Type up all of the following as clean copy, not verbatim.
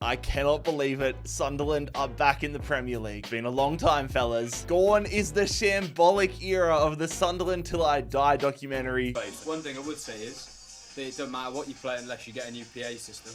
I cannot believe it. Sunderland are back in the Premier League. Been a long time, fellas. Gone is the shambolic era of the Sunderland Till I Die documentary. But one thing I would say is that it doesn't matter what you play unless you get a new PA system.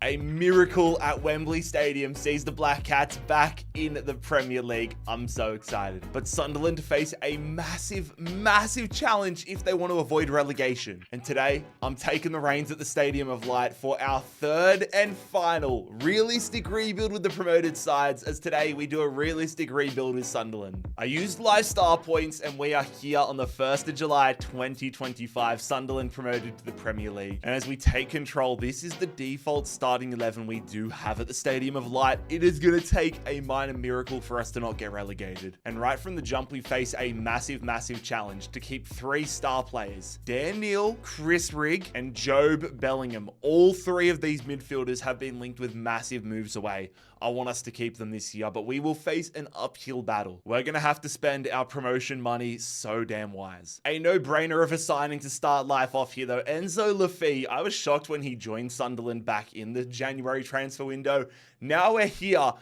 A miracle at Wembley Stadium sees the Black Cats back in the Premier League. I'm so excited. But Sunderland face a massive, massive challenge if they want to avoid relegation. And today, I'm taking the reins at the Stadium of Light for our third and final realistic rebuild with the promoted sides, as today we do a realistic rebuild with Sunderland. I used live star points, and we are here on the 1st of July 2025, Sunderland promoted to the Premier League. And as we take control, this is the default starting 11 we do have at the Stadium of Light. It is going to take a minor miracle for us to not get relegated. And right from the jump, we face a massive, massive challenge to keep 3 star players: Dan Neil, Chris Rigg, and Jobe Bellingham. All 3 of these midfielders have been linked with massive moves away. I want us to keep them this year, but we will face an uphill battle. We're going to have to spend our promotion money so damn wise. A no-brainer of a signing to start life off here, though. Enzo Lafay. I was shocked when he joined Sunderland back in the January transfer window. Now we're here.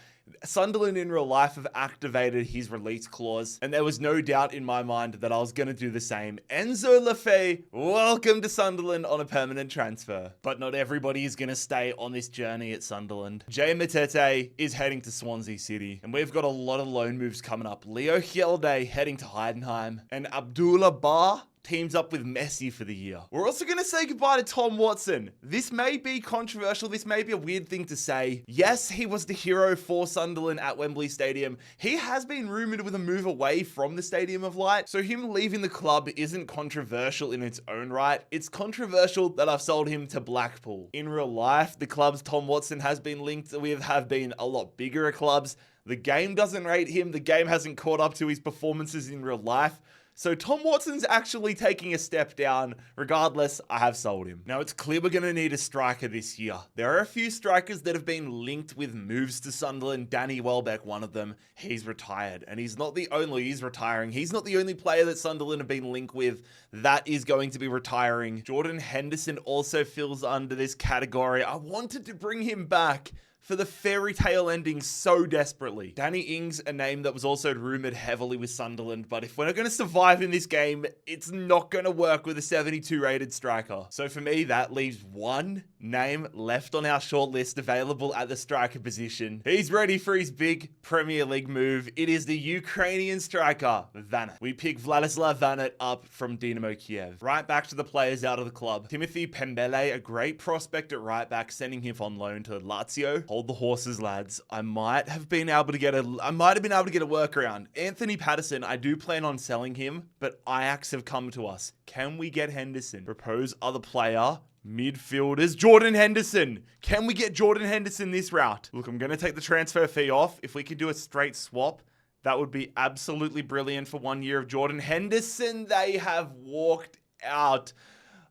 Sunderland in real life have activated his release clause, and there was no doubt in my mind that I was going to do the same. Enzo Lafay, welcome to Sunderland on a permanent transfer. But not everybody is going to stay on this journey at Sunderland. Jay Matete is heading to Swansea City, and we've got a lot of loan moves coming up. Leo Hjelde heading to Heidenheim, and Abdullah Ba teams up with Messi for the year. We're also going to say goodbye to Tom Watson. This may be controversial. This may be a weird thing to say. Yes, he was the hero for Sunderland at Wembley Stadium. He has been rumored with a move away from the Stadium of Light, so him leaving the club isn't controversial in its own right. It's controversial that I've sold him to Blackpool. In real life, the clubs Tom Watson has been linked with have been a lot bigger clubs. The game doesn't rate him. The game hasn't caught up to his performances in real life. So Tom Watson's actually taking a step down. Regardless, I have sold him. Now, it's clear we're going to need a striker this year. There are a few strikers that have been linked with moves to Sunderland. Danny Welbeck, one of them. He's retired. And he's not the only. He's retiring. He's not the only player that Sunderland have been linked with that is going to be retiring. Jordan Henderson also fills under this category. I wanted to bring him back for the fairy tale ending so desperately. Danny Ings, a name that was also rumored heavily with Sunderland, but if we're not going to survive in this game, it's not going to work with a 72 rated striker. So for me, that leaves one name left on our short list available at the striker position. He's ready for his big Premier League move. It is the Ukrainian striker, Vanat. We pick Vladislav Vanat up from Dynamo Kiev. Right back to the players out of the club. Timothy Pembele, a great prospect at right back, sending him on loan to Lazio. Hold the horses, lads. I might have been able to get a workaround. Anthony Patterson, I do plan on selling him, but Ajax have come to us. Can we get Henderson? Propose other player. Midfielders. Jordan Henderson. Can we get Jordan Henderson this route? Look, I'm going to take the transfer fee off. If we could do a straight swap, that would be absolutely brilliant for 1 year of Jordan Henderson. They have walked out.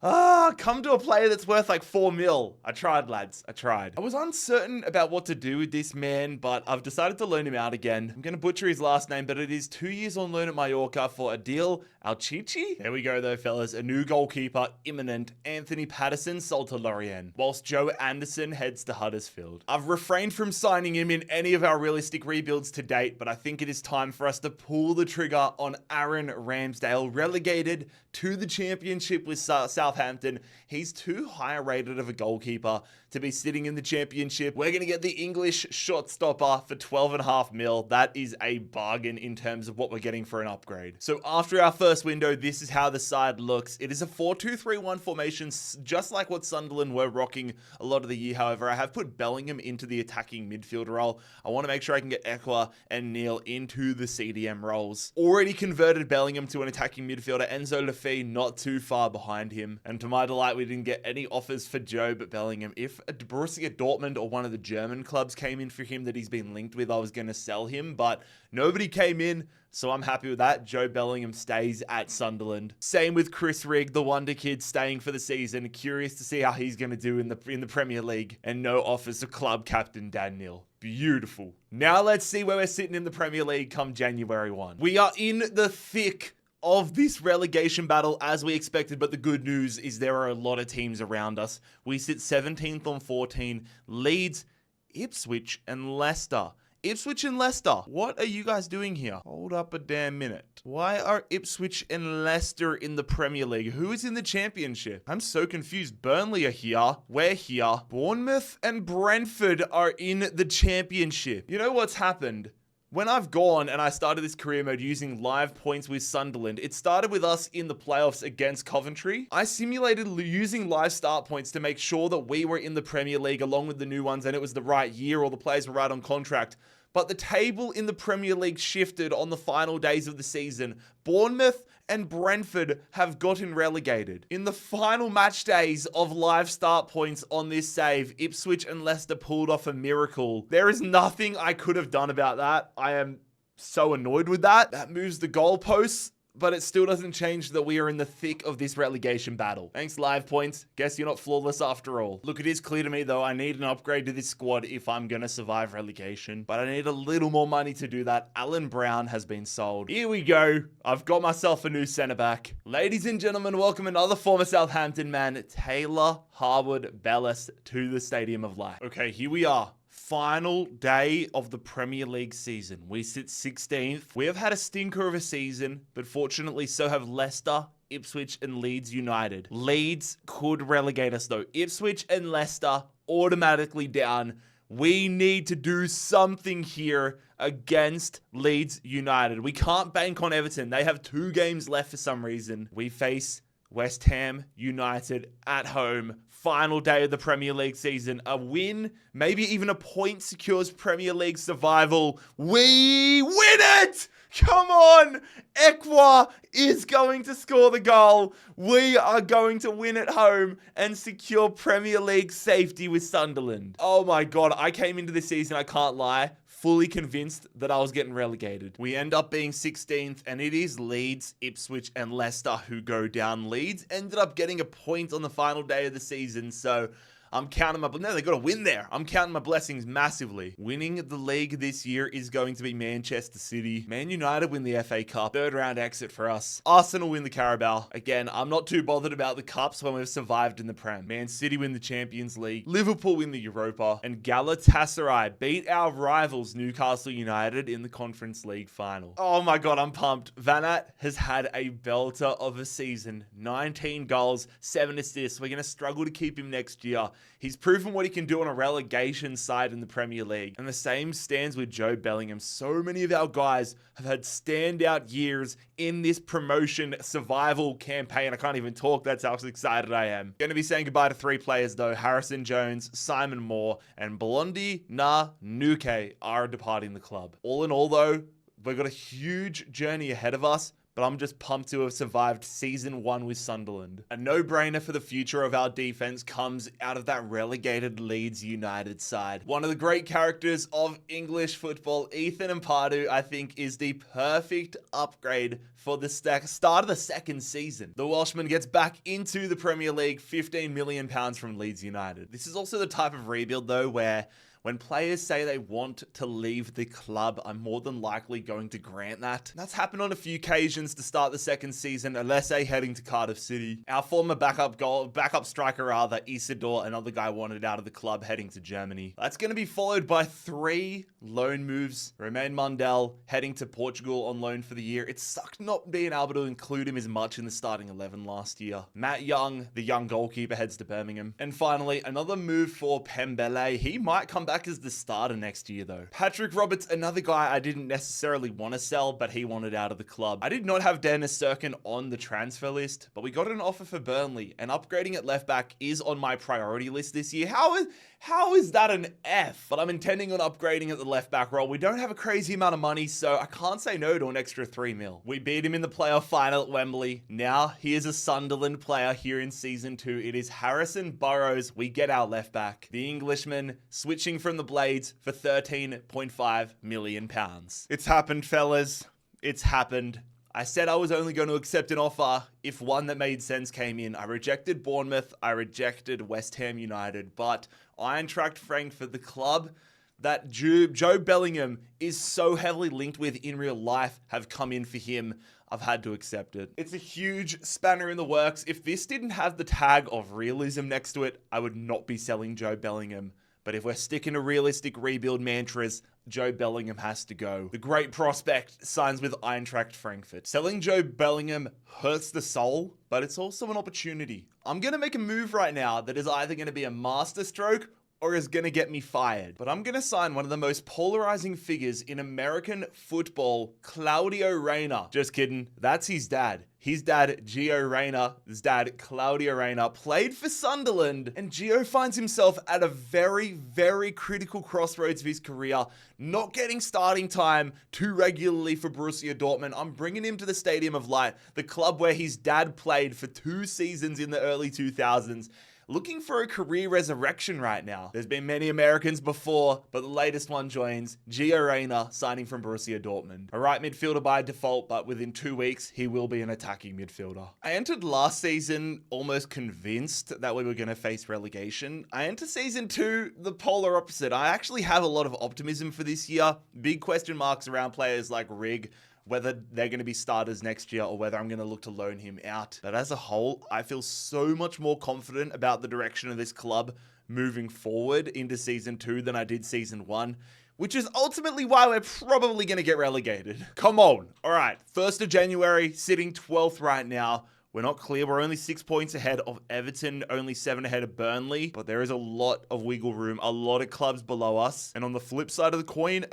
Come to a player that's worth like 4 mil. I tried, lads. I tried. I was uncertain about what to do with this man, but I've decided to loan him out again. I'm going to butcher his last name, but it is 2 years on loan at Mallorca for Adil Alchichi. There we go though, fellas. A new goalkeeper, imminent. Anthony Patterson sold to Lorient, whilst Joe Anderson heads to Huddersfield. I've refrained from signing him in any of our realistic rebuilds to date, but I think it is time for us to pull the trigger on Aaron Ramsdale, relegated to the Championship with Southampton. He's too high rated of a goalkeeper to be sitting in the Championship. We're going to get the English shot stopper for 12.5 mil. That is a bargain in terms of what we're getting for an upgrade. So after our first window, this is how the side looks. It is a 4-2-3-1 formation, just like what Sunderland were rocking a lot of the year. However, I have put Bellingham into the attacking midfield role. I want to make sure I can get Ekwa and Neil into the CDM roles. Already converted Bellingham to an attacking midfielder. Enzo Lafay not too far behind him. And to my delight, we didn't get any offers for Jobe Bellingham. If a Borussia Dortmund or one of the German clubs came in for him that he's been linked with, I was going to sell him, but nobody came in, so I'm happy with that. Jobe Bellingham stays at Sunderland. Same with Chris Rigg, the wonder kid, staying for the season. Curious to see how he's going to do in the Premier League. And no offers to club captain Dan Neil. Beautiful. Now let's see where we're sitting in the Premier League come January 1. We are in the thick of this relegation battle as we expected, but the good news is there are a lot of teams around us. We sit 17th on 14, Leeds, Ipswich, and Leicester. Ipswich and Leicester, what are you guys doing here? Hold up a damn minute. Why are Ipswich and Leicester in the Premier League? Who is in the Championship? I'm so confused. Burnley are here. We're here. Bournemouth and Brentford are in the Championship. You know what's happened? When I've gone and I started this career mode using live points with Sunderland, it started with us in the playoffs against Coventry. I simulated using live start points to make sure that we were in the Premier League along with the new ones and it was the right year or the players were right on contract. But the table in the Premier League shifted on the final days of the season. Bournemouth and Brentford have gotten relegated. In the final match days of live start points on this save, Ipswich and Leicester pulled off a miracle. There is nothing I could have done about that. I am so annoyed with that. That moves the goalposts, but it still doesn't change that we are in the thick of this relegation battle. Thanks, live points. Guess you're not flawless after all. Look, it is clear to me, though, I need an upgrade to this squad if I'm going to survive relegation. But I need a little more money to do that. Alan Brown has been sold. Here we go. I've got myself a new centre-back. Ladies and gentlemen, welcome another former Southampton man, Taylor Harwood-Bellis, to the Stadium of Light. Okay, here we are. Final day of the Premier League season. We sit 16th. We have had a stinker of a season, but fortunately so have Leicester, Ipswich, and Leeds United. Leeds could relegate us though. Ipswich and Leicester automatically down. We need to do something here against Leeds United. We can't bank on Everton. They have 2 games left for some reason. We face West Ham United at home. Final day of the Premier League season. A win, maybe even a point, secures Premier League survival. We win it! Come on! Ekwa is going to score the goal. We are going to win at home and secure Premier League safety with Sunderland. Oh my god, I came into this season, I can't lie, fully convinced that I was getting relegated. We end up being 16th, and it is Leeds, Ipswich, and Leicester who go down. Leeds ended up getting a point on the final day of the season, so I'm counting no, they got to win there. I'm counting my blessings massively. Winning the league this year is going to be Manchester City. Man United win the FA Cup. 3rd round exit for us. Arsenal win the Carabao. Again, I'm not too bothered about the cups when we've survived in the Prem. Man City win the Champions League. Liverpool win the Europa. And Galatasaray beat our rivals Newcastle United in the Conference League final. Oh my god, I'm pumped. Van Aert has had a belter of a season. 19 goals, 7 assists. We're going to struggle to keep him next year. He's proven what he can do on a relegation side in the Premier League. And the same stands with Joe Bellingham. So many of our guys have had standout years in this promotion survival campaign. I can't even talk. That's how excited I am. Going to be saying goodbye to 3 players though. Harrison Jones, Simon Moore, and Blondie Nuke are departing the club. All in all though, we've got a huge journey ahead of us. But I'm just pumped to have survived season 1 with Sunderland. A no-brainer for the future of our defense comes out of that relegated Leeds United side. One of the great characters of English football, Ethan Ampadu, I think is the perfect upgrade for the start of the 2nd season. The Welshman gets back into the Premier League, £15 million from Leeds United. This is also the type of rebuild though where when players say they want to leave the club, I'm more than likely going to grant that. That's happened on a few occasions to start the 2nd season. Alese heading to Cardiff City. Our former backup striker, Isidore, another guy wanted out of the club, heading to Germany. That's going to be followed by 3 loan moves. Romain Mundell heading to Portugal on loan for the year. It sucked not being able to include him as much in the starting 11 last year. Matt Young, the young goalkeeper, heads to Birmingham. And finally, another move for Pembele. He might come back as the starter next year though. Patrick Roberts, another guy I didn't necessarily want to sell, but he wanted out of the club. I did not have Dennis Serkin on the transfer list, but we got an offer for Burnley, and upgrading at left back is on my priority list this year. How is that an F? But I'm intending on upgrading at the left back role. We don't have a crazy amount of money, so I can't say no to an extra 3 mil. We beat him in the playoff final at Wembley. Now he is a Sunderland player here in season 2. It is Harrison Burrows. We get our left back. The Englishman switching from the Blades for £13.5 million. It's happened, fellas. It's happened. I said I was only going to accept an offer if one that made sense came in. I rejected Bournemouth. I rejected West Ham United. But Eintracht Frankfurt, the club that Joe Bellingham is so heavily linked with in real life, have come in for him. I've had to accept it. It's a huge spanner in the works. If this didn't have the tag of realism next to it, I would not be selling Joe Bellingham. But if we're sticking to realistic rebuild mantras, Joe Bellingham has to go. The great prospect signs with Eintracht Frankfurt. Selling Joe Bellingham hurts the soul, but it's also an opportunity. I'm going to make a move right now that is either going to be a masterstroke or is going to get me fired. But I'm going to sign one of the most polarizing figures in American football, Claudio Reyna. Just kidding. That's his dad. His dad, Gio Reyna, his dad, Claudio Reyna, played for Sunderland, and Gio finds himself at a very, very critical crossroads of his career, not getting starting time too regularly for Borussia Dortmund. I'm bringing him to the Stadium of Light, the club where his dad played for 2 seasons in the early 2000s. Looking for a career resurrection right now. There's been many Americans before, but the latest one joins, Gio Reyna signing from Borussia Dortmund. A right midfielder by default, but within 2 weeks, he will be an attacking midfielder. I entered last season almost convinced that we were going to face relegation. I enter season 2 the polar opposite. I actually have a lot of optimism for this year. Big question marks around players like Rig, whether they're going to be starters next year or whether I'm going to look to loan him out. But as a whole, I feel so much more confident about the direction of this club moving forward into season 2 than I did season 1, which is ultimately why we're probably going to get relegated. Come on. All right. 1st of January, sitting 12th right now. We're not clear. We're only 6 points ahead of Everton, only 7 ahead of Burnley, but there is a lot of wiggle room, a lot of clubs below us. And on the flip side of the coin,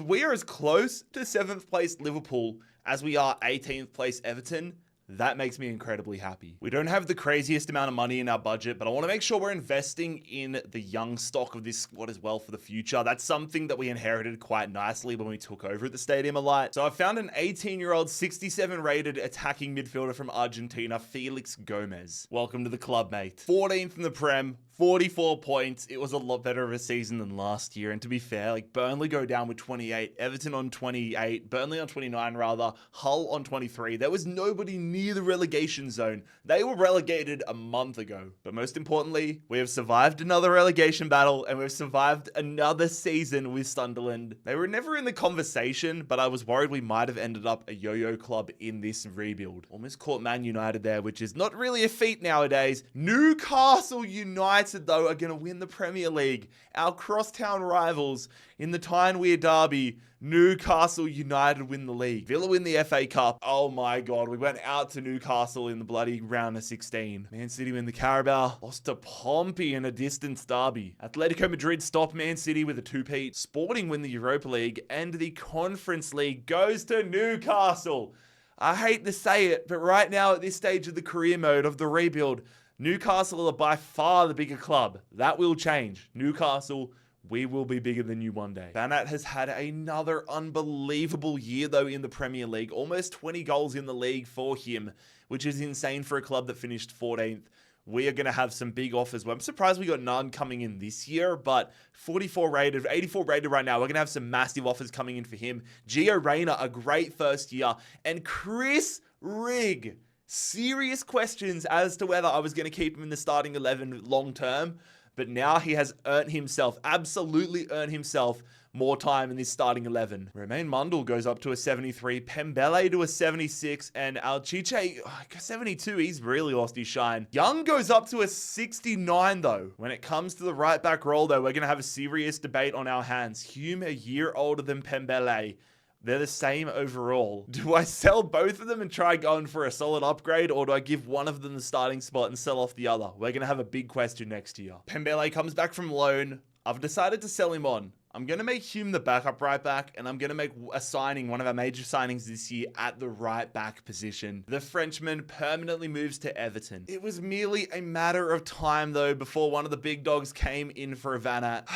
we are as close to 7th place Liverpool as we are 18th place Everton. That makes me incredibly happy. We don't have the craziest amount of money in our budget, but I want to make sure we're investing in the young stock of this squad as well for the future. That's something that we inherited quite nicely when we took over at the Stadium of Light. So I found an 18-year-old, 67 rated attacking midfielder from Argentina, Felix Gomez. Welcome to the club, mate. 14th in the Prem, 44 points. It was a lot better of a season than last year. And to be fair, like Burnley go down with 28, Everton on 28, Burnley on 29 rather, Hull on 23. There was nobody near the relegation zone. They were relegated a month ago. But most importantly, we have survived another relegation battle and we've survived another season with Sunderland. They were never in the conversation, but I was worried we might have ended up a yo-yo club in this rebuild. Almost caught Man United there, which is not really a feat nowadays. Newcastle United though are going to win the Premier League. Our crosstown rivals in the Tyne-Wear derby, Newcastle United win the league. Villa win the FA Cup. Oh my God, we went out to Newcastle in the bloody round of 16. Man City win the Carabao. Lost to Pompey in a distance derby. Atletico Madrid stop Man City with a 2-peat. Sporting win the Europa League, and the Conference League goes to Newcastle. I hate to say it, but right now at this stage of the career mode of the rebuild, Newcastle are by far the bigger club. That will change. Newcastle, we will be bigger than you one day. Banat has had another unbelievable year though in the Premier League. Almost 20 goals in the league for him, which is insane for a club that finished 14th. We are going to have some big offers. Well, I'm surprised we got none coming in this year, but 44 rated, 84 rated right now. We're going to have some massive offers coming in for him. Gio Reyna, a great first year. And Chris Rigg. Serious questions as to whether I was going to keep him in the starting 11 long term, but now he has earned himself, absolutely earned himself more time in this starting 11. Romain Mundle goes up to a 73, Pembele to a 76, and Alchiche, 72, he's really lost his shine. Young goes up to a 69 though. When it comes to the right back role though, we're going to have a serious debate on our hands. Hume, a year older than Pembele. They're the same overall. Do I sell both of them and try going for a solid upgrade, or do I give one of them the starting spot and sell off the other? We're going to have a big question next year. Pembele comes back from loan. I've decided to sell him on. I'm going to make Hume the backup right back, and I'm going to make a signing, one of our major signings this year, at the right back position. The Frenchman permanently moves to Everton. It was merely a matter of time, though, before one of the big dogs came in for a Vanat.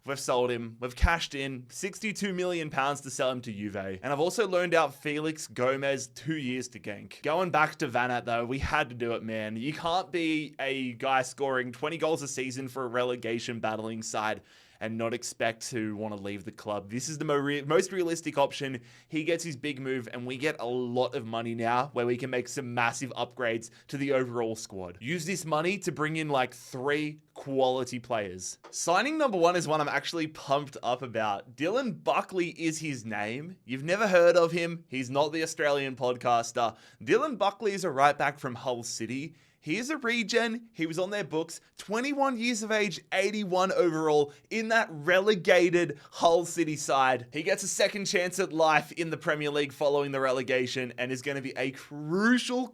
We've sold him. We've cashed in £62 million to sell him to Juve. And I've also loaned out Felix Gomez 2 years to Genk. Going back to Vanat, though, we had to do it, man. You can't be a guy scoring 20 goals a season for a relegation battling side and not expect to want to leave the club. This is the most realistic option. He gets his big move, and we get a lot of money now where we can make some massive upgrades to the overall squad. Use this money to bring in like 3 quality players. Signing number 1 is one I'm actually pumped up about. Dylan Buckley is his name. You've never heard of him. He's not the Australian podcaster. Dylan Buckley is a right back from Hull City. He is a regen. He was on their books, 21 years of age, 81 overall in that relegated Hull City side. He gets a second chance at life in the Premier League following the relegation and is going to be a crucial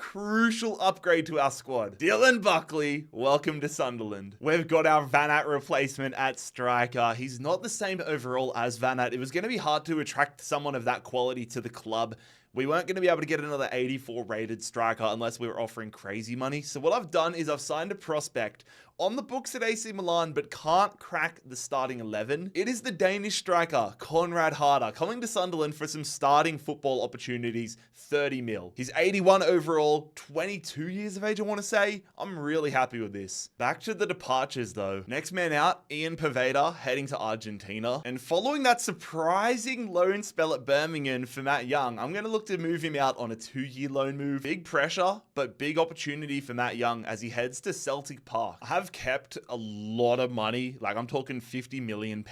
upgrade to our squad. Dylan Buckley, welcome to Sunderland. We've got our Van Aert replacement at striker. He's not the same overall as Van Aert. It was going to be hard to attract someone of that quality to the club. We weren't going to be able to get another 84 rated striker unless we were offering crazy money. So what I've done is I've signed a prospect on the books at AC Milan, but can't crack the starting 11. It is the Danish striker, Conrad Harder, coming to Sunderland for some starting football opportunities, 30 mil. He's 81 overall, 22 years of age, I want to say. I'm really happy with this. Back to the departures though. Next man out, Ian Poveda, heading to Argentina. And following that surprising loan spell at Birmingham for Matt Young, I'm going to look to move him out on a 2-year loan move. Big pressure, but big opportunity for Matt Young as he heads to Celtic Park. I have kept a lot of money, like I'm talking £50 million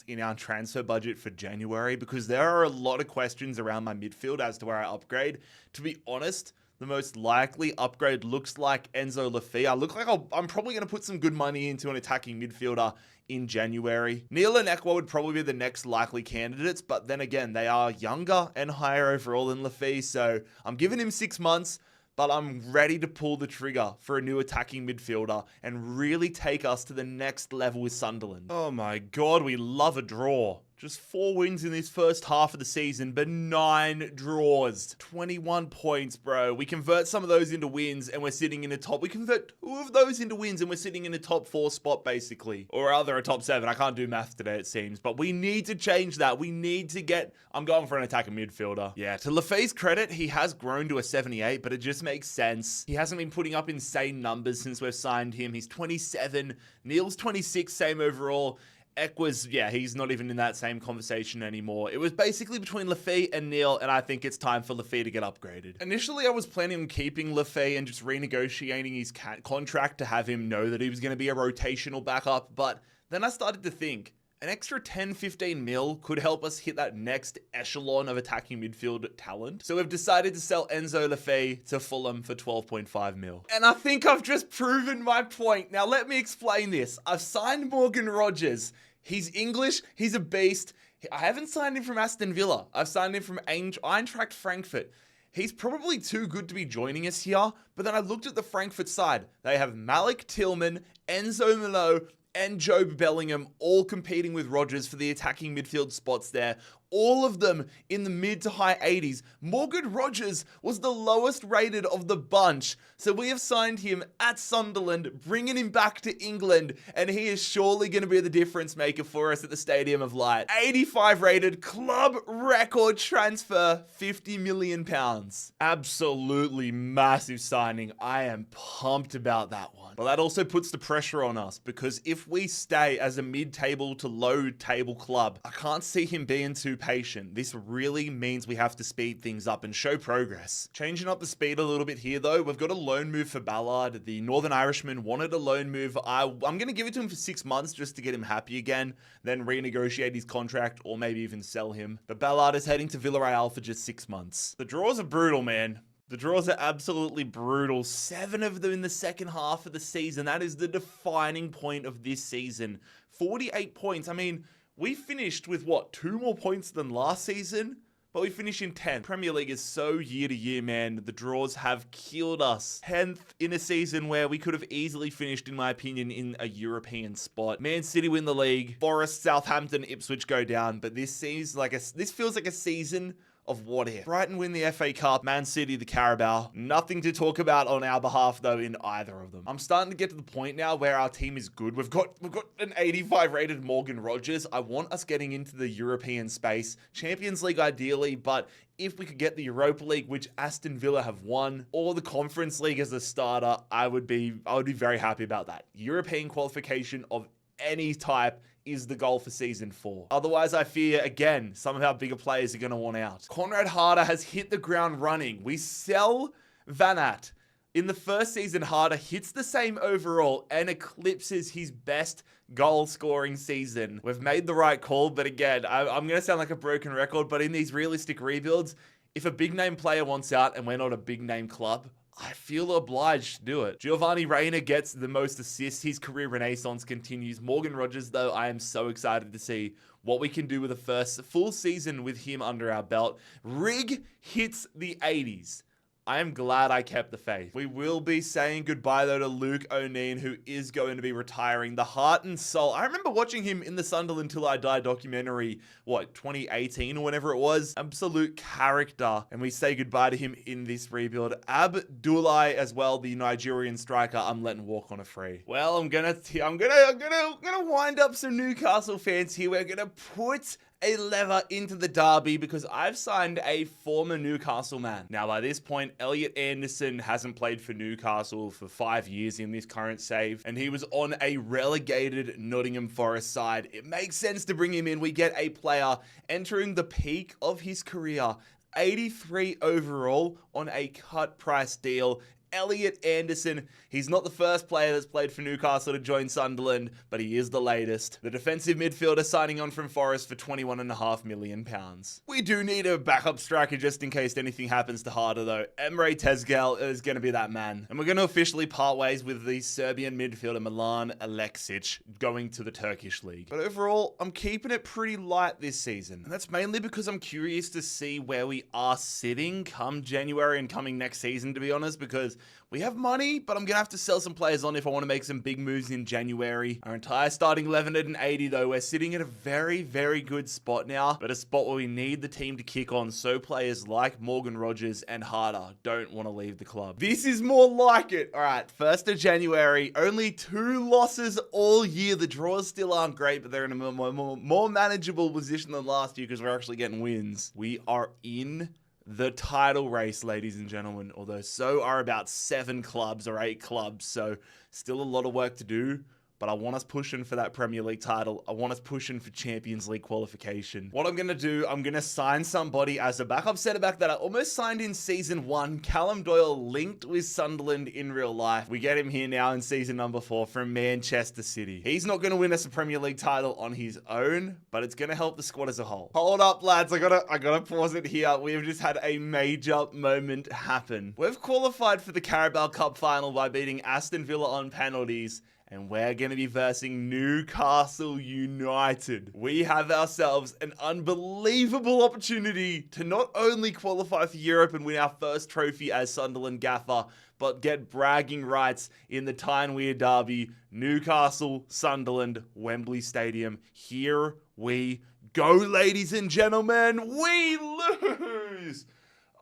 in our transfer budget for January, because there are a lot of questions around my midfield as to where I upgrade. To be honest, the most likely upgrade looks like Enzo Lafia. I'm probably going to put some good money into an attacking midfielder in January. Neil and Ekwa would probably be the next likely candidates, but then again, they are younger and higher overall than Lafia, so I'm giving him 6 months, but I'm ready to pull the trigger for a new attacking midfielder and really take us to the next level with Sunderland. Oh my God, we love a draw. Just 4 wins in this first half of the season, but 9 draws. 21 points, bro. We convert some of those into wins and we're sitting in the top. We convert 2 of those into wins and we're sitting in a top 4 spot, basically. Or rather, a top 7. I can't do math today, it seems. But we need to change that. We need to get... I'm going for an attacking midfielder. Yeah, to Lafia's credit, he has grown to a 78, but it just makes sense. He hasn't been putting up insane numbers since we've signed him. He's 27. Neil's 26, same overall. Ekwa's, yeah, he's not even in that same conversation anymore. It was basically between Lafia and Neil, and I think it's time for Lafia to get upgraded. Initially, I was planning on keeping Lafia and just renegotiating his contract to have him know that he was going to be a rotational backup, but then I started to think, an extra 10-15 mil could help us hit that next echelon of attacking midfield talent. So we've decided to sell Enzo Lafia to Fulham for 12.5 mil. And I think I've just proven my point. Now let me explain this. I've signed Morgan Rogers. He's English, he's a beast. I haven't signed him from Aston Villa. I've signed him from Eintracht Frankfurt. He's probably too good to be joining us here, but then I looked at the Frankfurt side. They have Malik Tillman, Enzo Milo, and Jobe Bellingham all competing with Rodgers for the attacking midfield spots there. All of them in the mid to high 80s. Morgan Rogers was the lowest rated of the bunch. So we have signed him at Sunderland, bringing him back to England, and he is surely going to be the difference maker for us at the Stadium of Light. 85 rated, club record transfer, £50 million. Absolutely massive signing. I am pumped about that one. But that also puts the pressure on us, because if we stay as a mid-table to low-table club, I can't see him being too patient. This really means we have to speed things up and show progress. Changing up the speed a little bit here though, we've got a loan move for Ballard. The Northern Irishman wanted a loan move. I'm going to give it to him for 6 months just to get him happy again, then renegotiate his contract or maybe even sell him. But Ballard is heading to Villarreal for just 6 months. The draws are brutal, man. The draws are absolutely brutal. 7 of them in the second half of the season. That is the defining point of this season. 48 points. I mean, we finished with, what, 2 more points than last season? But we finished in 10th. Premier League is so year to year, man. The draws have killed us. 10th in a season where we could have easily finished, in my opinion, in a European spot. Man City win the league. Forest, Southampton, Ipswich go down. But this feels like a season of what if. Brighton win the FA Cup, Man City the Carabao. Nothing to talk about on our behalf though in either of them. I'm starting to get to the point now where our team is good. We've got an 85 rated Morgan Rogers. I want us getting into the European space. Champions League ideally, but if we could get the Europa League, which Aston Villa have won, or the Conference League as a starter, I would be very happy about that. European qualification of any type is the goal for season 4. Otherwise, I fear, again, some of our bigger players are going to want out. Conrad Harder has hit the ground running. We sell Van Aert. In the first season, Harder hits the same overall and eclipses his best goal-scoring season. We've made the right call, but again, I'm going to sound like a broken record, but in these realistic rebuilds, if a big-name player wants out and we're not a big-name club, I feel obliged to do it. Giovanni Reina gets the most assists. His career renaissance continues. Morgan Rogers, though, I am so excited to see what we can do with the first full season with him under our belt. Rig hits the 80s. I am glad I kept the faith. We will be saying goodbye, though, to Luke O'Neill, who is going to be retiring. The heart and soul. I remember watching him in the Sunderland Till I Die documentary, 2018 or whenever it was. Absolute character. And we say goodbye to him in this rebuild. Abdoulaye as well, the Nigerian striker, I'm letting walk on a free. Well, I'm gonna wind up some Newcastle fans here. We're gonna put a lever into the derby because I've signed a former Newcastle man. Now, by this point, Elliot Anderson hasn't played for Newcastle for 5 years in this current save, and he was on a relegated Nottingham Forest side. It makes sense to bring him in. We get a player entering the peak of his career, 83 overall on a cut price deal. Elliot Anderson, he's not the first player that's played for Newcastle to join Sunderland, but he is the latest. The defensive midfielder signing on from Forest for £21.5 million. We do need a backup striker just in case anything happens to Harder, though. Emre Tezgel is going to be that man. And we're going to officially part ways with the Serbian midfielder Milan Aleksic going to the Turkish league. But overall, I'm keeping it pretty light this season. And that's mainly because I'm curious to see where we are sitting come January and coming next season, to be honest, because we have money, but I'm going to have to sell some players on if I want to make some big moves in January. Our entire starting 11 at an 80, though, we're sitting at a very, very good spot now, but a spot where we need the team to kick on so players like Morgan Rogers and Harder don't want to leave the club. This is more like it. All right, 1st of January, only 2 losses all year. The draws still aren't great, but they're in a more manageable position than last year because we're actually getting wins. We are in the title race, ladies and gentlemen, although so are about 7 clubs or 8 clubs, so still a lot of work to do. But I want us pushing for that Premier League title. I want us pushing for Champions League qualification. What I'm going to do, I'm going to sign somebody as a backup centre-back that I almost signed in Season 1. Callum Doyle linked with Sunderland in real life. We get him here now in Season number 4 from Manchester City. He's not going to win us a Premier League title on his own, but it's going to help the squad as a whole. Hold up, lads. I gotta pause it here. We've just had a major moment happen. We've qualified for the Carabao Cup final by beating Aston Villa on penalties, and we're going to be versing Newcastle United. We have ourselves an unbelievable opportunity to not only qualify for Europe and win our first trophy as Sunderland gaffer, but get bragging rights in the Tyne-Wear derby, Newcastle, Sunderland, Wembley Stadium. Here we go, ladies and gentlemen. We lose!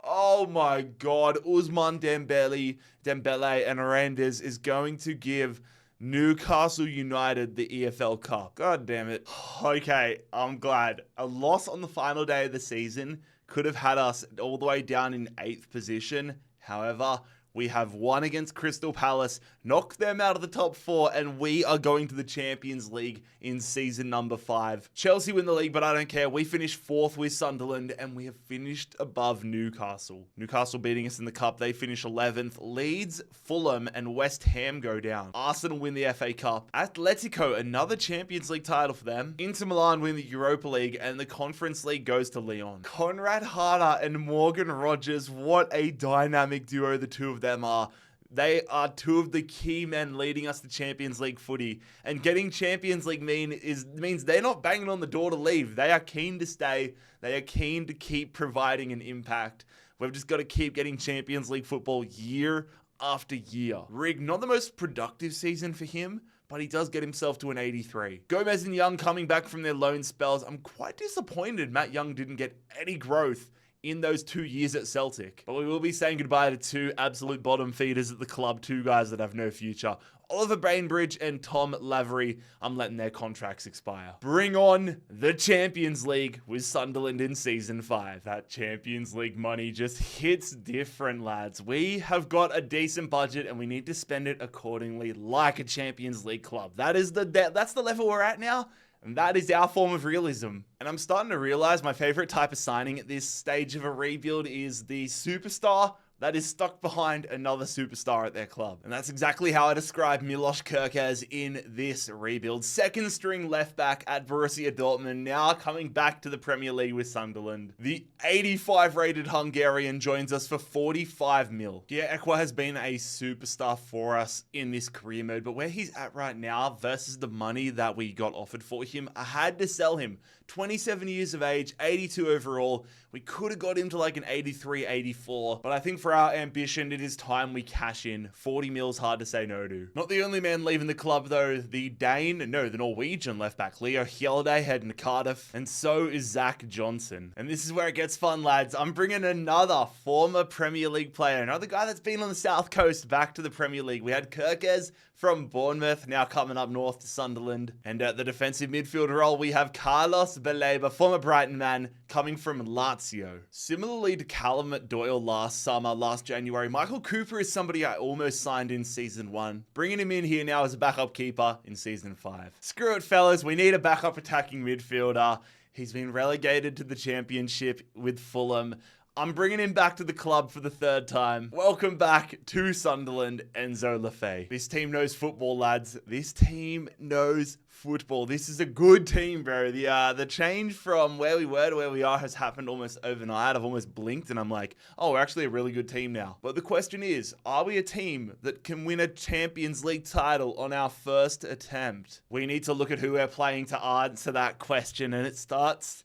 Oh my God, Ousmane Dembele and Arandes is going to give Newcastle United the EFL Cup. God damn it. Okay, I'm glad. A loss on the final day of the season could have had us all the way down in 8th position. However, we have won against Crystal Palace, knocked them out of the top 4, and we are going to the Champions League in season number 5. Chelsea win the league, but I don't care. We finished 4th with Sunderland, and we have finished above Newcastle. Newcastle beating us in the cup. They finish 11th. Leeds, Fulham, and West Ham go down. Arsenal win the FA Cup. Atletico, another Champions League title for them. Inter Milan win the Europa League, and the Conference League goes to Lyon. Conrad Harder and Morgan Rogers, what a dynamic duo the two of them are. They are 2 of the key men leading us to Champions League footy. And getting Champions League means they're not banging on the door to leave. They are keen to stay. They are keen to keep providing an impact. We've just got to keep getting Champions League football year after year. Rig, not the most productive season for him, but he does get himself to an 83. Gomez and Young coming back from their loan spells. I'm quite disappointed Matt Young didn't get any growth in those 2 years at Celtic. But we will be saying goodbye to 2 absolute bottom feeders at the club, 2 guys that have no future. Oliver Bainbridge and Tom Lavery, I'm letting their contracts expire. Bring on the Champions League with Sunderland in season 5. That Champions League money just hits different, lads. We have got a decent budget and we need to spend it accordingly like a Champions League club. That's the level we're at now. And that is our form of realism. And I'm starting to realize my favorite type of signing at this stage of a rebuild is the superstar that is stuck behind another superstar at their club. And that's exactly how I describe Milos Kerkez in this rebuild. Second string left back at Borussia Dortmund, now coming back to the Premier League with Sunderland. The 85 rated Hungarian joins us for 45 mil. Yeah, Ekwa has been a superstar for us in this career mode, but where he's at right now versus the money that we got offered for him, I had to sell him. 27 years of age, 82 overall. We could have got him to like an 83, 84, but I think for our ambition, it is time we cash in. 40 mils hard to say no to. Not the only man leaving the club though. The Norwegian left back, Leo Hjelday, heading to Cardiff, and so is Zach Johnson. And this is where it gets fun, lads. I'm bringing another former Premier League player, another guy that's been on the South Coast back to the Premier League. We had Kerkez from Bournemouth, now coming up north to Sunderland. And at the defensive midfield role, we have Carlos Baleba, former Brighton man, coming from Lazio. Similarly to Callum Doyle last January, Michael Cooper is somebody I almost signed in season 1. Bringing him in here now as a backup keeper in season 5. Screw it, fellas. We need a backup attacking midfielder. He's been relegated to the Championship with Fulham. I'm bringing him back to the club for the 3rd time. Welcome back to Sunderland, Enzo Lefebvre. This team knows football, lads. This team knows football. This is a good team, bro. The change from where we were to where we are has happened almost overnight. I've almost blinked and I'm like, oh, we're actually a really good team now. But the question is, are we a team that can win a Champions League title on our first attempt? We need to look at who we're playing to answer that question, and it starts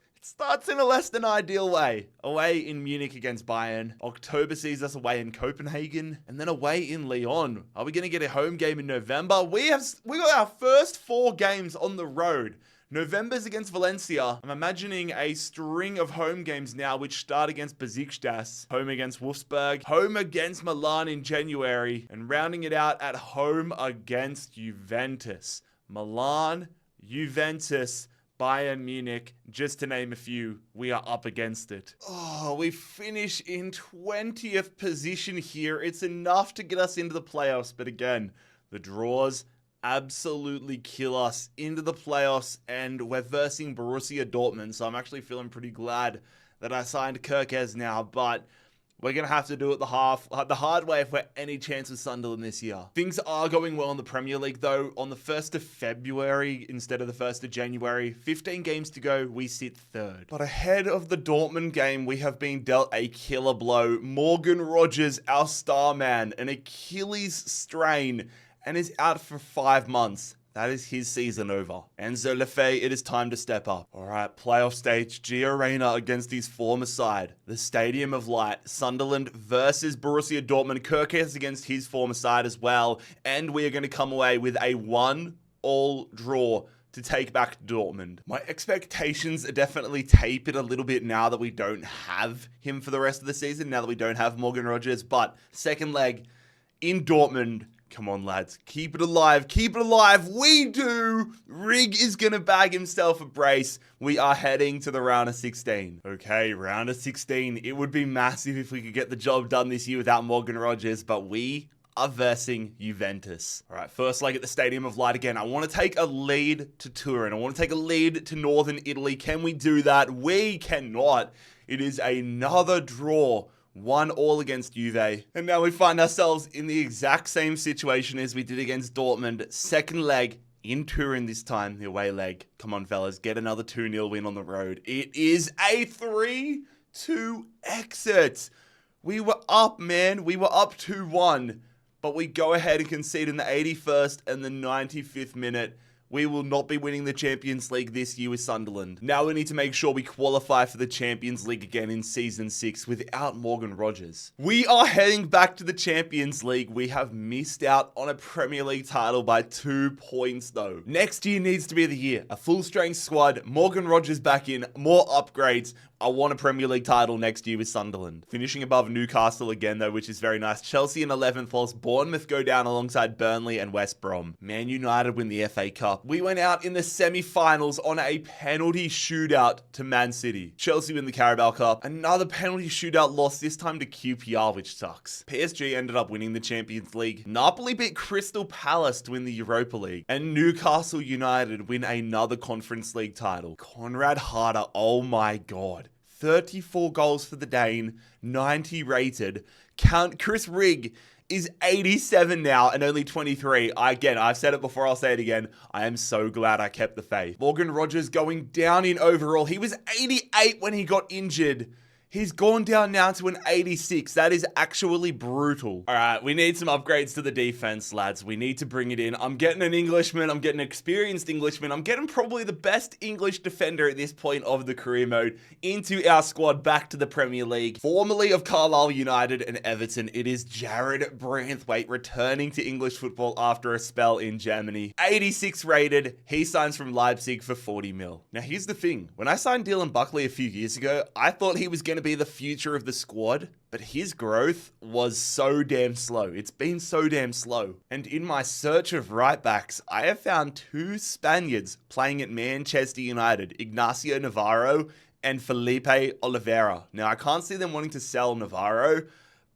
in a less than ideal way. Away in Munich against Bayern. October sees us away in Copenhagen. And then away in Lyon. Are we going to get a home game in November? We got our first 4 games on the road. November's against Valencia. I'm imagining a string of home games now, which start against Besiktas, home against Wolfsburg, home against Milan in January, and rounding it out at home against Juventus. Milan, Juventus, Bayern Munich, just to name a few, we are up against it. Oh, we finish in 20th position here. It's enough to get us into the playoffs, but again, the draws absolutely kill us into the playoffs, and we're versing Borussia Dortmund, so I'm actually feeling pretty glad that I signed Kerkez now, but we're going to have to do it the hard way if we're any chance with Sunderland this year. Things are going well in the Premier League, though. On the 1st of February instead of the 1st of January, 15 games to go, we sit 3rd. But ahead of the Dortmund game, we have been dealt a killer blow. Morgan Rogers, our star man, an Achilles strain, and is out for 5 months. That is his season over. Enzo Lefebvre, it is time to step up. All right, playoff stage, G Arena against his former side. The Stadium of Light, Sunderland versus Borussia Dortmund. Kerkez against his former side as well. And we are going to come away with a 1-1 draw to take back Dortmund. My expectations are definitely tapered a little bit now that we don't have him for the rest of the season, now that we don't have Morgan Rogers. But second leg in Dortmund, come on, lads. Keep it alive. Keep it alive. We do. Rig is going to bag himself a brace. We are heading to the round of 16. Okay, round of 16. It would be massive if we could get the job done this year without Morgan Rogers, but we are versing Juventus. All right, first leg at the Stadium of Light again. I want to take a lead to Turin. I want to take a lead to Northern Italy. Can we do that? We cannot. It is another draw. 1-1 against Juve. And now we find ourselves in the exact same situation as we did against Dortmund. Second leg in Turin this time, the away leg. Come on, fellas, get another 2-0 win on the road. It is a 3-2 exit. We were up, man. We were up 2-1. But we go ahead and concede in the 81st and the 95th minute. We will not be winning the Champions League this year with Sunderland. Now we need to make sure we qualify for the Champions League again in Season 6 without Morgan Rogers. We are heading back to the Champions League. We have missed out on a Premier League title by 2 points though. Next year needs to be the year. A full-strength squad, Morgan Rogers back in, more upgrades. I want a Premier League title next year with Sunderland. Finishing above Newcastle again though, which is very nice. Chelsea in 11th, whilst Bournemouth go down alongside Burnley and West Brom. Man United win the FA Cup. We went out in the semi-finals on a penalty shootout to Man City. Chelsea win the Carabao Cup. Another penalty shootout loss, this time to QPR, which sucks. PSG ended up winning the Champions League. Napoli beat Crystal Palace to win the Europa League. And Newcastle United win another Conference League title. Conrad Harder, oh my god. 34 goals for the Dane, 90 rated. Chris Rigg is 87 now and only 23. Again, I've said it before, I'll say it again. I am so glad I kept the faith. Morgan Rogers going down in overall. He was 88 when he got injured. He's gone down now to an 86. That is actually brutal. All right, we need some upgrades to the defense, lads. We need to bring it in. I'm getting an Englishman. I'm getting an experienced Englishman. I'm getting probably the best English defender at this point of the career mode into our squad back to the Premier League. Formerly of Carlisle United and Everton, it is Jarrad Branthwaite returning to English football after a spell in Germany. 86 rated. He signs from Leipzig for 40 mil. Now, here's the thing. When I signed Dylan Buckley a few years ago, I thought he was going to be the future of the squad, but his growth was so damn slow. It's been so damn slow. And in my search of right backs, I have found two Spaniards playing at Manchester United, Ignacio Navarro and Felipe Oliveira. Now, I can't see them wanting to sell Navarro,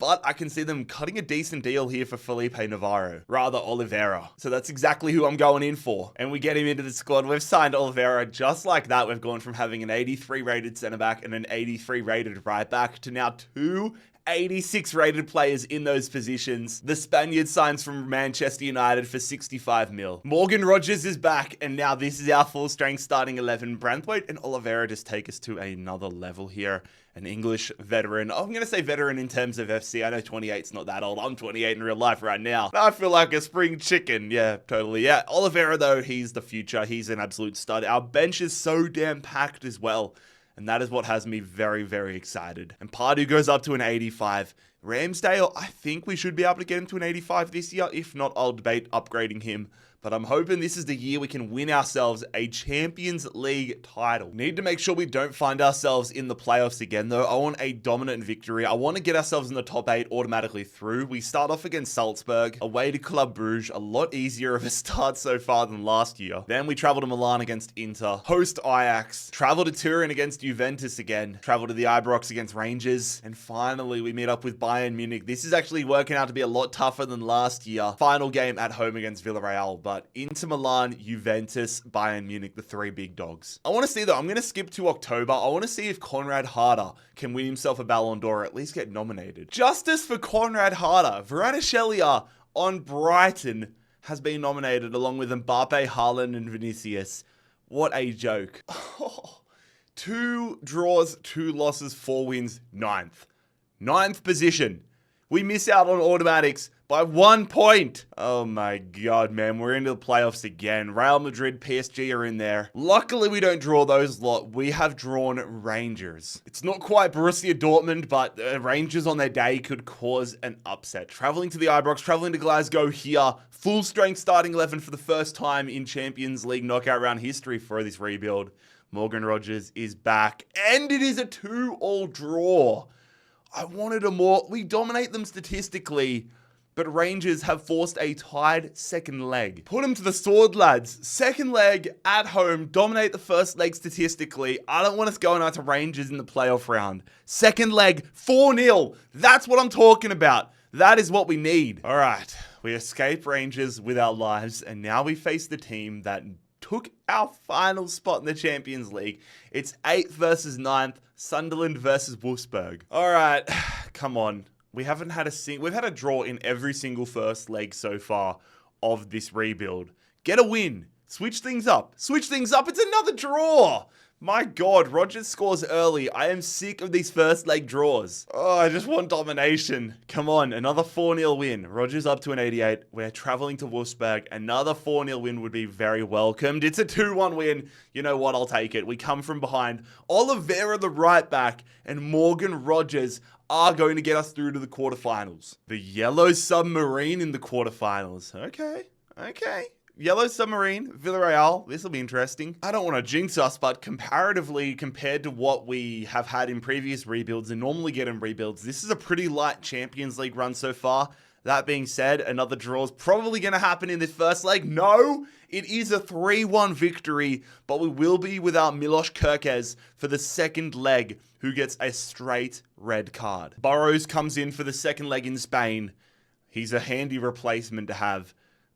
but I can see them cutting a decent deal here for Felipe Navarro, rather Oliveira. So that's exactly who I'm going in for. And we get him into the squad. We've signed Oliveira just like that. We've gone from having an 83 rated centre back and an 83 rated right back to now two 86 rated players in those positions. The Spaniard signs from Manchester United for 65 mil. Morgan Rogers is back, and now this is our full strength starting 11. Branthwaite and Oliveira just take us to another level here. An English veteran. I'm going to say veteran in terms of FC. I know 28's not that old. I'm 28 in real life right now. I feel like a spring chicken. Yeah, totally. Yeah, Oliveira, though, he's the future. He's an absolute stud. Our bench is so damn packed as well. And that is what has me very, very excited. And Pardew goes up to an 85. Ramsdale, I think we should be able to get him to an 85 this year. If not, I'll debate upgrading him. But I'm hoping this is the year we can win ourselves a Champions League title. Need to make sure we don't find ourselves in the playoffs again, though. I want a dominant victory. I want to get ourselves in the top 8 automatically through. We start off against Salzburg, away to Club Brugge. A lot easier of a start so far than last year. Then we travel to Milan against Inter, host Ajax, travel to Turin against Juventus again, travel to the Ibrox against Rangers, and finally we meet up with Bayern Munich. This is actually working out to be a lot tougher than last year. Final game at home against Villarreal, but Inter Milan, Juventus, Bayern Munich, the three big dogs. I want to see though, I'm going to skip to October. I want to see if Konrad Harder can win himself a Ballon d'Or, or at least get nominated. Justice for Konrad Harder. Varane on Brighton has been nominated along with Mbappe, Haaland, and Vinicius. What a joke. 2 draws, 2 losses, 4 wins, 9th. 9th position. We miss out on automatics by 1 point. Oh my God, man. We're into the playoffs again. Real Madrid, PSG are in there. Luckily, we don't draw those lot. We have drawn Rangers. It's not quite Borussia Dortmund, but Rangers on their day could cause an upset. Traveling to the Ibrox, traveling to Glasgow here. Full strength starting 11 for the first time in Champions League knockout round history for this rebuild. Morgan Rogers is back, and it is a 2-2 draw. I wanted a more... We dominate them statistically, but Rangers have forced a tied second leg. Put them to the sword, lads. Second leg at home, dominate the first leg statistically. I don't want us going out to Rangers in the playoff round. Second leg, 4-0. That's what I'm talking about. That is what we need. All right, we escape Rangers with our lives, and now we face the team that took our final spot in the Champions League. It's 8th versus 9th, Sunderland versus Wolfsburg. All right, come on. We've had a draw in every single first leg so far of this rebuild. Get a win. Switch things up. Switch things up. It's another draw. My God, Rogers scores early. I am sick of these first leg draws. Oh, I just want domination. Come on, another 4-0 win. Rogers up to an 88. We're traveling to Wolfsburg. Another 4-0 win would be very welcomed. It's a 2-1 win. You know what? I'll take it. We come from behind. Oliveira, the right back, and Morgan Rogers are going to get us through to the quarterfinals. The Yellow Submarine in the quarterfinals. Okay. Yellow Submarine, Villarreal. This will be interesting. I don't want to jinx us, but comparatively, compared to what we have had in previous rebuilds and normally get in rebuilds, this is a pretty light Champions League run so far. That being said, another draw is probably going to happen in this first leg. No, it is a 3-1 victory, but we will be without Milos Kerkez for the second leg, who gets a straight red card. Burrows comes in for the second leg in Spain. He's a handy replacement to have.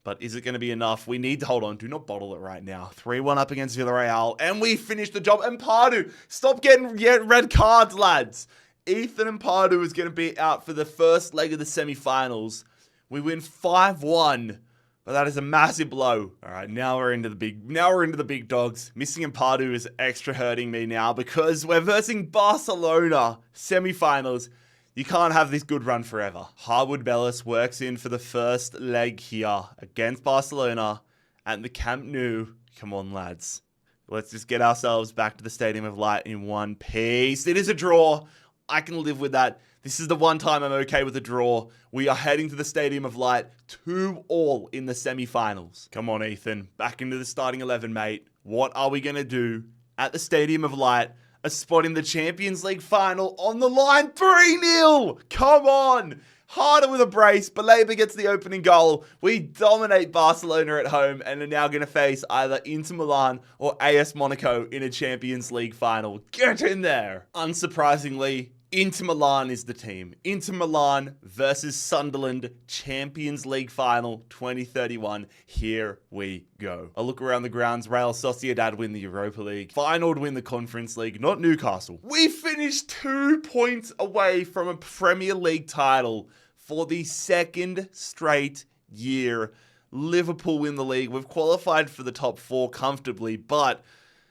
But is it going to be enough? We need to hold on. Do not bottle it right now. 3-1 up against Villarreal. And we finish the job. And Pardew, stop getting red cards, lads. Ethan and Pardew is going to be out for the first leg of the semi-finals. We win 5-1. But that is a massive blow. All right, now we're into the big dogs. Missing in Pardew is extra hurting me now because we're versing Barcelona semi-finals. You can't have this good run forever. Harwood Bellis works in for the first leg here against Barcelona at the Camp Nou. Come on, lads. Let's just get ourselves back to the Stadium of Light in one piece. It is a draw. I can live with that. This is the one time I'm okay with a draw. We are heading to the Stadium of Light 2-2 in the semi-finals. Come on, Ethan. Back into the starting 11, mate. What are we going to do at the Stadium of Light? A spot in the Champions League final on the line. 3-0. Come on. Harder with a brace. Baleba gets the opening goal. We dominate Barcelona at home and are now going to face either Inter Milan or AS Monaco in a Champions League final. Get in there. Unsurprisingly, Inter Milan is the team. Inter Milan versus Sunderland, Champions League final 2031. Here we go. A look around the grounds. Real Sociedad win the Europa League. Feyenoord win the Conference League, not Newcastle. We finished 2 points away from a Premier League title for the second straight year. Liverpool win the league. We've qualified for the top 4 comfortably, but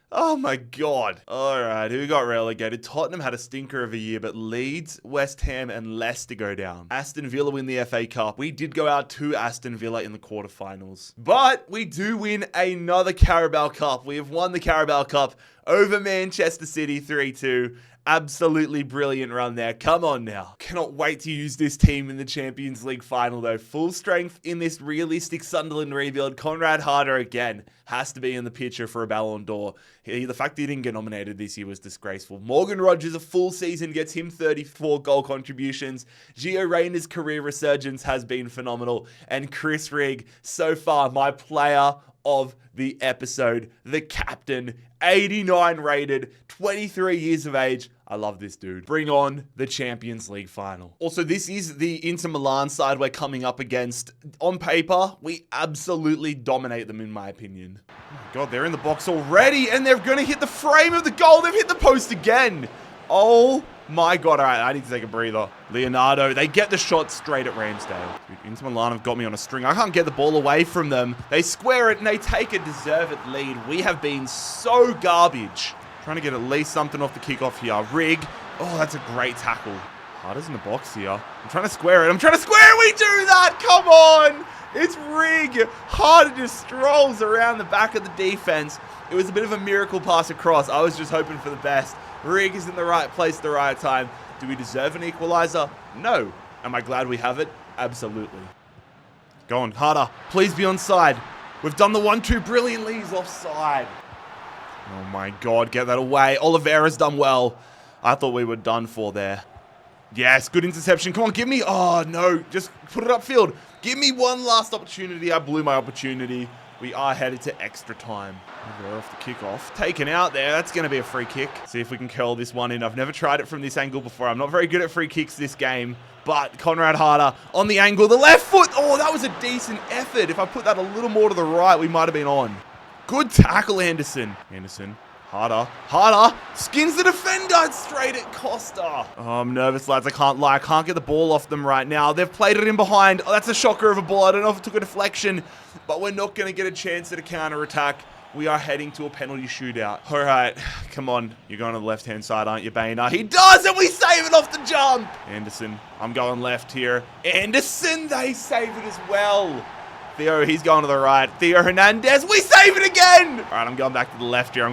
oh my God. All right, who got relegated? Tottenham had a stinker of a year, but Leeds, West Ham, and Leicester go down. Aston Villa win the FA Cup. We did go out to Aston Villa in the quarterfinals. But we do win another Carabao Cup. We have won the Carabao Cup over Manchester City 3-2. Absolutely brilliant run there. Come on now. Cannot wait to use this team in the Champions League final though. Full strength in this realistic Sunderland rebuild. Conrad Harder again has to be in the picture for a Ballon d'Or. The fact that he didn't get nominated this year was disgraceful. Morgan Rogers, a full season, gets him 34 goal contributions. Gio Reyna's career resurgence has been phenomenal. And Chris Rigg, so far my player of the episode, the captain, 89 rated, 23 years of age. I love this dude. Bring on the Champions League final. Also, this is the Inter Milan side we're coming up against. On paper, we absolutely dominate them in my opinion. Oh my God, they're in the box already and they're going to hit the frame of the goal. They've hit the post again. Oh my God. All right, I need to take a breather. Leonardo, they get the shot straight at Ramsdale. Dude, Inter Milan have got me on a string. I can't get the ball away from them. They square it and they take a deserved lead. We have been so garbage. Trying to get at least something off the kickoff here. Rigg. Oh, that's a great tackle. Harder's in the box here. I'm trying to square it. We do that. Come on. It's Rigg. Harder just strolls around the back of the defense. It was a bit of a miracle pass across. I was just hoping for the best. Rigg is in the right place at the right time. Do we deserve an equalizer? No. Am I glad we have it? Absolutely. Go on, Harder. Please be onside. We've done the 1-2 brilliantly. He's offside. Oh my God, get that away. Oliveira's done well. I thought we were done for there. Yes, good interception. Come on, give me... Oh, no. Just put it upfield. Give me one last opportunity. I blew my opportunity. We are headed to extra time. We're off the kickoff. Taken out there. That's going to be a free kick. See if we can curl this one in. I've never tried it from this angle before. I'm not very good at free kicks this game. But Conrad Harder on the angle. The left foot. Oh, that was a decent effort. If I put that a little more to the right, we might have been on. Good tackle, Anderson. Harder. Skins the defender straight at Costa. Oh, I'm nervous, lads. I can't lie. I can't get the ball off them right now. They've played it in behind. Oh, that's a shocker of a ball. I don't know if it took a deflection, but we're not going to get a chance at a counter-attack. We are heading to a penalty shootout. All right, come on. You're going to the left-hand side, aren't you, Boehner? He does, and we save it off the jump. Anderson, I'm going left here. Anderson, they save it as well. Theo, he's going to the right. Theo Hernandez, we save it again! All right, I'm going back to the left here.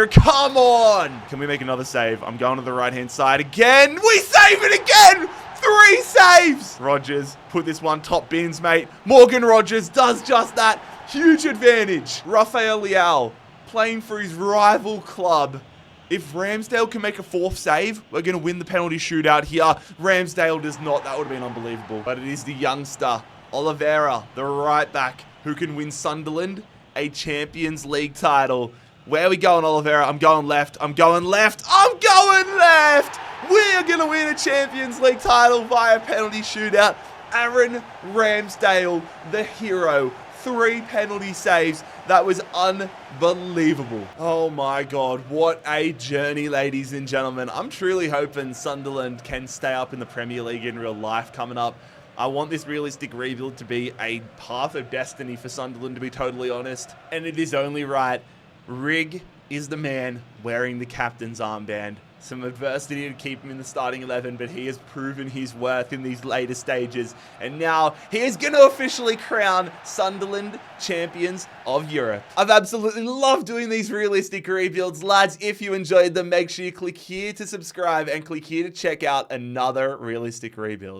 Come on! Can we make another save? I'm going to the right-hand side again. We save it again! 3 saves! Rogers, put this one top bins, mate. Morgan Rogers does just that. Huge advantage. Rafael Leal, playing for his rival club. If Ramsdale can make a 4th save, we're going to win the penalty shootout here. Ramsdale does not. That would have been unbelievable. But it is the youngster, Oliveira, the right back, who can win Sunderland a Champions League title. Where are we going, Oliveira? I'm going left. We're going to win a Champions League title via penalty shootout. Aaron Ramsdale, the hero. 3 penalty saves. That was unbelievable. Oh my God, what a journey, ladies and gentlemen. I'm truly hoping Sunderland can stay up in the Premier League in real life coming up. I want this realistic rebuild to be a path of destiny for Sunderland, to be totally honest. And it is only right. Rig is the man wearing the captain's armband. Some adversity to keep him in the starting 11, but he has proven his worth in these later stages. And now he is going to officially crown Sunderland champions of Europe. I've absolutely loved doing these realistic rebuilds. Lads, if you enjoyed them, make sure you click here to subscribe and click here to check out another realistic rebuild.